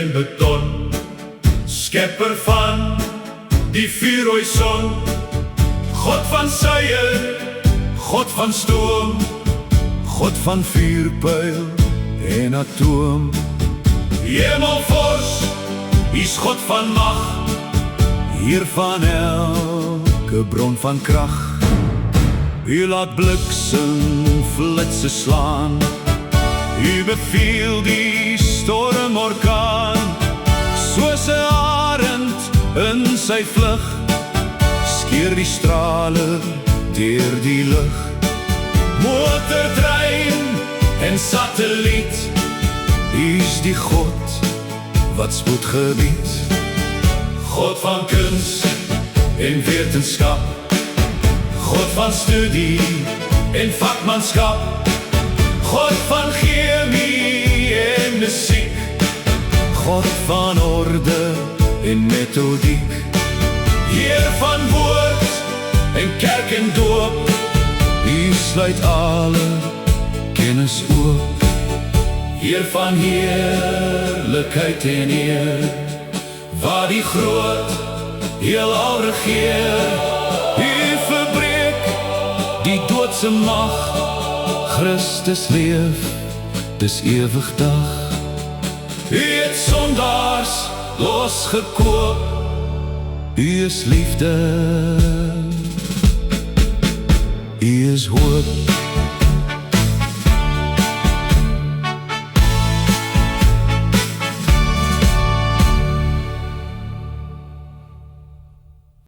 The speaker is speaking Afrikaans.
en beton, skepper van die vuurrooi son, God van suier, God van stoom, God van vuurpyl en atoom. Hemelvors, is God van mag, Heer van elke bron van krag. U laat bliksem flitse slaan, U beveel die stormorkaan, soos 'n arend in sy vlug, skeer die strale deur die lug. Motortrein en satelliet, U is die God wat spoed gebied. God van kuns en wetenskap, God van studie en vakmanskap, God van chemie en musiek, God van orde en methodiek. Heer van woord en kerk en doop, U sluit alle kennis oop. Heer van heerlikheid en eer, waar die groot heelal regeer. U verbreek die doodse mag, Christus leef, dis ewig dag. U het sondaars losgekoop, U is liefde, U is hoop.